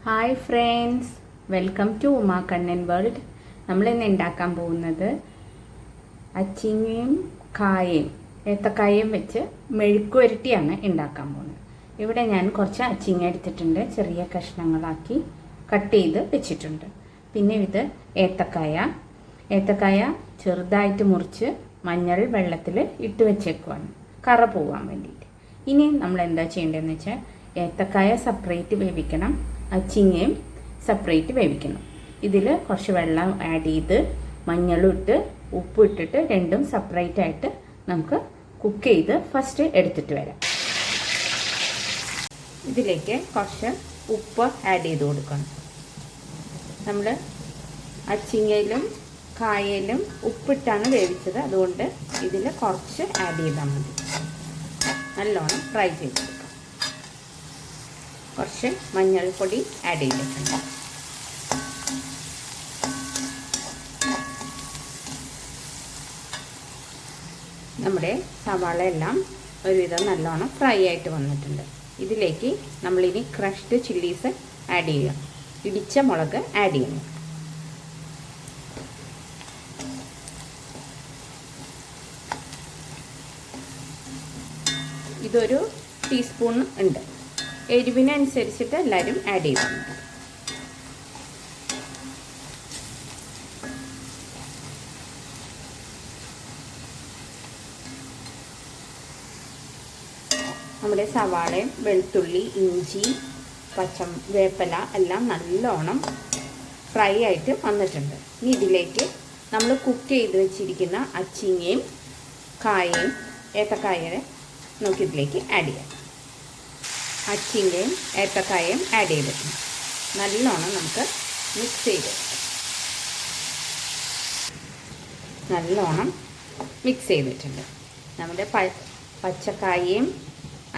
Hi friends, welcome to Uma Kannan world. നമ്മളിന്ന് ഉണ്ടാക്കാൻ പോകുന്നത് അച്ചിങ്ങയും കായയും ഏത്തക്കായയും വെച്ച് മെഴുക്കുവരട്ടിയാണ് ഉണ്ടാക്കാൻ പോകുന്നത്. ഇവിടെ ഞാൻ കുറച്ച് അച്ചിങ്ങ എടുത്തിട്ടുണ്ട്, ചെറിയ കഷ്ണങ്ങളാക്കി കട്ട് ചെയ്ത് വെച്ചിട്ടുണ്ട്. പിന്നെ ഇത് ഏത്തക്കായ ചെറുതായിട്ട് മുറിച്ച് മഞ്ഞൾ വെള്ളത്തിൽ ഇട്ട് വെച്ചേക്കുവാണ് കറ പോകാൻ വേണ്ടിയിട്ട്. ഇനി നമ്മൾ എന്താ ചെയ്യേണ്ടതെന്ന് വെച്ചാൽ ഏത്തക്കായ സെപ്പറേറ്റ് വേവിക്കണം, അച്ചിങ്ങയും സെപ്പറേറ്റ് വേവിക്കണം. ഇതിൽ കുറച്ച് വെള്ളം ആഡ് ചെയ്ത് മഞ്ഞളും ഇട്ട് ഉപ്പും ഇട്ടിട്ട് രണ്ടും സെപ്പറേറ്റ് ആയിട്ട് നമുക്ക് കുക്ക് ചെയ്ത് ഫസ്റ്റ് എടുത്തിട്ട് വരാം. ഇതിലേക്ക് കുറച്ച് ഉപ്പ് ആഡ് ചെയ്ത് കൊടുക്കണം. നമ്മൾ അച്ചിങ്ങയിലും കായയിലും ഉപ്പിട്ടാണ് വേവിച്ചത്, അതുകൊണ്ട് ഇതിൽ കുറച്ച് ആഡ് ചെയ്താൽ മതി. നല്ലോണം ഫ്രൈ ചെയ്തെടുക്കാം. കുറച്ച് മഞ്ഞൾപ്പൊടി ആഡ് ചെയ്തിട്ടുണ്ട്. നമ്മുടെ സവാള എല്ലാം ഒരുവിധം നല്ലോണം ഫ്രൈ ആയിട്ട് വന്നിട്ടുണ്ട്. ഇതിലേക്ക് നമ്മളിനി ക്രഷ്ഡ് ചില്ലീസ് ആഡ് ചെയ്യുക. ഇടിച്ച മുളക് ആഡ് ചെയ്യണം. ഇതൊരു ടീസ്പൂൺ ഉണ്ട്. എരിവിനനുസരിച്ചിട്ട് എല്ലാവരും ആഡ് ചെയ്യുന്നുണ്ട്. നമ്മുടെ സവാളയും വെളുത്തുള്ളി, ഇഞ്ചി, വേപ്പില എല്ലാം നല്ലോണം ഫ്രൈ ആയിട്ട് വന്നിട്ടുണ്ട്. ഇനി ഇതിലേക്ക് നമ്മൾ കുക്ക് ചെയ്ത് വെച്ചിരിക്കുന്ന അച്ചിങ്ങയും കായയും ഏത്തക്കായയും നമുക്ക് ഇതിലേക്ക് ആഡ് ചെയ്യാം. അച്ചിങ്ങയും ഏത്തക്കായയും ആഡ് ചെയ്തിട്ടുണ്ട്. നല്ലോണം നമുക്ക് മിക്സ് ചെയ്ത് നല്ലോണം മിക്സ് ചെയ്തിട്ടുണ്ട്. നമ്മുടെ പച്ചക്കായയും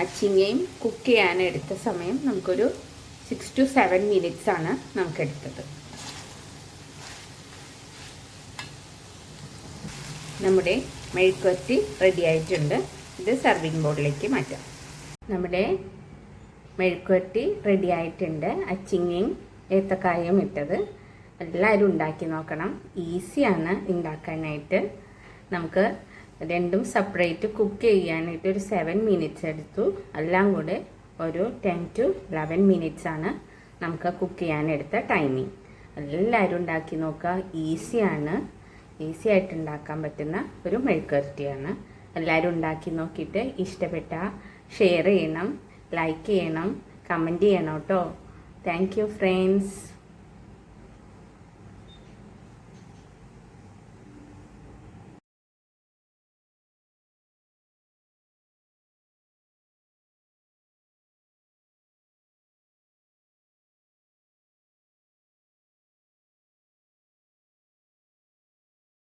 അച്ചിങ്ങയും കുക്ക് ചെയ്യാൻ എടുത്ത സമയം നമുക്കൊരു 6 to 7 minutes ആണ് നമുക്കെടുത്തത്. നമ്മുടെ മെഴുക്കുവരട്ടി റെഡി ആയിട്ടുണ്ട്. ഇത് സർവിങ് ബോർഡിലേക്ക് മാറ്റാം. നമ്മുടെ മെഴുക്കുവരട്ടി റെഡി ആയിട്ടുണ്ട്. അച്ചിങ്ങയും ഏത്തക്കായയും ഇട്ടത് എല്ലാവരും ഉണ്ടാക്കി നോക്കണം. ഈസിയാണ് ഉണ്ടാക്കാനായിട്ട്. നമുക്ക് രണ്ടും സെപ്പറേറ്റ് കുക്ക് ചെയ്യാനായിട്ട് ഒരു 7 minutes എടുത്തു. എല്ലാം കൂടെ ഒരു 10 to 11 minutes ആണ് നമുക്ക് കുക്ക് ചെയ്യാനെടുത്ത ടൈമിങ്. എല്ലാവരും ഉണ്ടാക്കി നോക്കുക. ഈസി ആയിട്ട് ഉണ്ടാക്കാൻ പറ്റുന്ന ഒരു മെഴുക്കുവരട്ടിയാണ്. എല്ലാവരും ഉണ്ടാക്കി നോക്കിയിട്ട് ഇഷ്ടപ്പെട്ട ഷെയർ ചെയ്യണം, ലൈക്ക് ചെയ്യണം, കമൻറ്റ് ചെയ്യണം കേട്ടോ. Thank you friends.